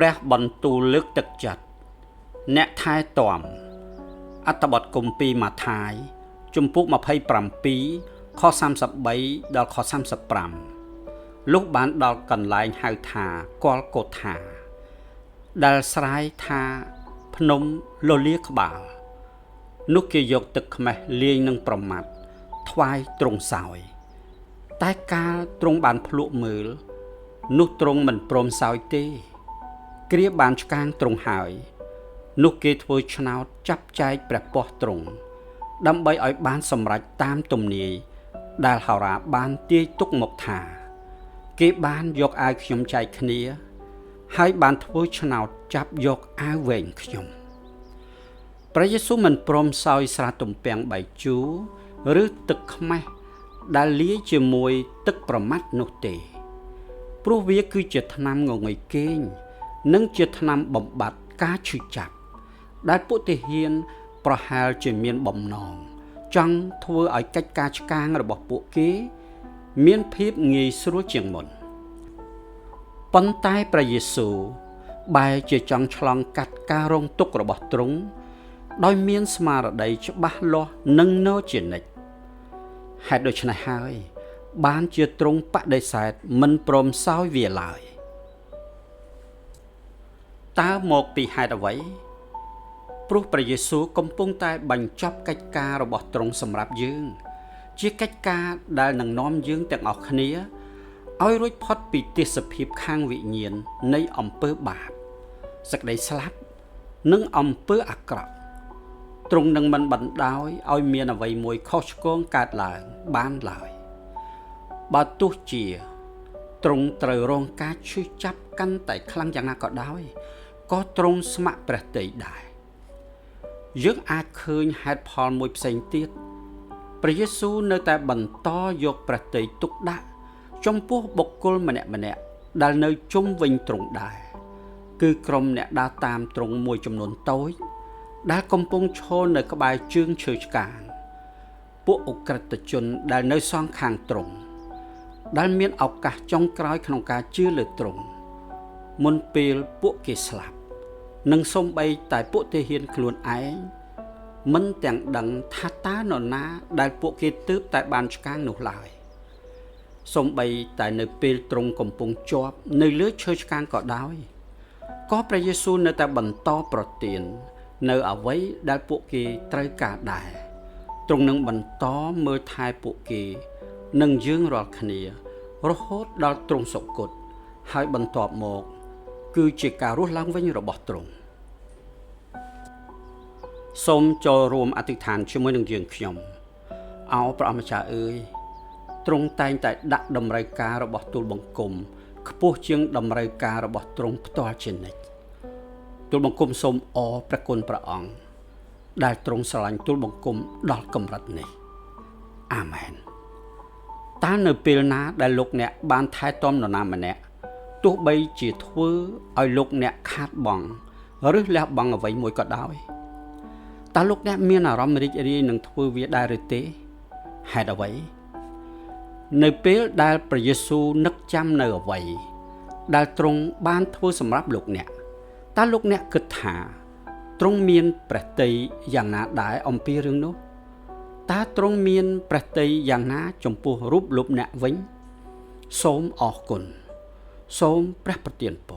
ព្រះបន្ទូលលើកទឹកចិត្តអ្នកថែទាំអត្ថបទគម្ពីរម៉ាថាយជំពូក27ខ33ដល់ខ35លុះបានដល់កន្លែងហៅថាគល់កូថាដែលស្រាយថាភ្នំលលាក្បាលនោះគេយកទឹកខ្មេះលាយនឹងប្រមាត់ថ្វាយទ្រង់សោយតែកាលទ្រង់បានភ្លក់មើលនោះទ្រង់មិនព្រមសោយទេគ្រាបានឆ្កាងទ្រង់ហើយនោះគេធ្វើឆ្នោតចាប់ចែកព្រះពស្ត្រទ្រង់ដើម្បីឲ្យបានសម្រេចតាមទំនាយដែលហោរាបានទាយទុកមកថាគេបានយកអាវខ្ញុំចែកគ្នាហើយបានធ្វើឆ្នោតចាប់យកអាវវែងខ្ញុំព្រះយេស៊ូវមិនព្រមសោយស្រាទំពាំងបាយជូរឬទឹកខ្មេះដែលលាយជាមួយទឹកប្រមាត់នោះទេព្រោះវាគឺជាថ្នាំងងុយគេងនិងជាថ្នាំបំបត្តិការឈឺចាប់ដែលពុទ្ធិហានប្រហែលជាមានបំណងចង់ធ្វើឲ្យកិច្ចការឆ្កាងរបស់ពួកគេមានភាពងាយស្រួលជាងមុនប៉ុន្តែព្រះយេស៊ូវបែរជាចង់ឆ្លងកាត់ការរងទុក្ខរបស់ទ្រង់ដោយមានស្មារតីច្បាស់លាស់និងនៅជានិច្ចហេតុដូច្នេះហើយបានជាទ្រង់បដិសេធមិនព្រមសោយវាឡើយតើមកពីហេតុអ្វីព្រោះព្រះយេស៊ូវកំពុងតែបញ្ចប់កិច្ចការរបស់ទ្រង់សម្រាប់យើងជាកិច្ចការដែលនឹងនាំយើងទាំងអស់គ្នាឲ្យរួចផុតពីទេសភាពខាងវិញ្ញាណនៃអំពើបាបសេចក្តីស្លាប់និងអំពើអាក្រក់ទ្រង់នឹងមិនបណ្ដោយឲ្យមានអ្វីមួយខុសឆ្គងកើតឡើងបានឡើយបើទោះជាទ្រង់ត្រូវរងការឈឺចាប់កាន់តែខ្លាំងយ៉ាងណាក៏ដោយក៏ទ្រង់ស្ម័គ្រព្រះទ័យដែរយើងអាចឃើញហេតុផលមួយផ្សេងទៀតព្រះយេស៊ូវនៅតែបន្តយកព្រះទ័យទុកដាក់ចំពោះបុគ្គលម្នាក់ៗដែលនៅជុំវិញទ្រង់ដែរគឺក្រុមអ្នកដើរតាមទ្រង់មួយចំនួនតូចដែលកំពុងឈរនៅក្បែរជើងឈើឆ្កាងពួកឧក្រិដ្ឋជនដែលនៅសងខាងទ្រង់ដែលមានឱកាសចុងក្រោយក្នុងការជឿលើទ្រង់មុនពេលពួកគេស្លាប់និងសូម្បីតែពួកទាហានខ្លួនឯងមិនទាំងដឹងថាតើនរណាដែលពួកគេទើបតែបានឆ្កាងនោះឡើយសូម្បីតែនៅពេលទ្រង់កំពុងជាប់នៅលើឈើឆ្កាងក៏ដោយក៏ព្រះយេស៊ូវនៅតែបន្តប្រទាននៅអ្វីដែលពួកគេត្រូវការដែរទ្រង់នឹងបន្តមើលថែពួកគេនិងយើងរាល់គ្នារហូតដល់ទ្រង់សុគតហើយបន្ទាប់មកគឺជាការរស់ឡើងវិញរបស់ទ្រង់សូមចូលរួមអធិដ្ឋានជាមួយនឹងយើងខ្ញុំអោព្រះអម្ចាស់អើយទ្រង់តែងតែដាក់តម្រូវការរបស់ទូលបង្គំខ្ពស់ជាងតម្រូវការរបស់ទ្រង់ផ្ទាល់ជានិច្ចទូលបង្គំសូមអរព្រះគុណព្រះអង្គដែលទ្រង់ស្រឡាញ់ទូលបង្គំដល់កម្រិតនេះអាមែនតើនៅពេលណាដែលលោកអ្នកបានថែទាំនរណាម្នាក់ទោះបីជាធ្វើឲ្យលោកអ្នកខាតបង់ឬលះបង់អ្វីមួយក៏ដោយតើលោកអ្នកមានអារម្មណ៍រីករាយនឹងធ្វើវាដែរឬទេហេតុអ្វីនៅពេលដែលព្រះយេស៊ូវនឹកចាំនៅអ្វីដែលទ្រង់បានធ្វើសម្រាប់លោកអ្នកតើលោកអ្នកគិតថាទ្រង់មានព្រះទ័យយ៉ាងណាដែរអំពីរឿងនោះតើទ្រង់មានព្រះទ័យយ៉ាងណាចំពោះរូបលោកអ្នកវិញសូមអរគុណសូមព្រះប្រទានពរ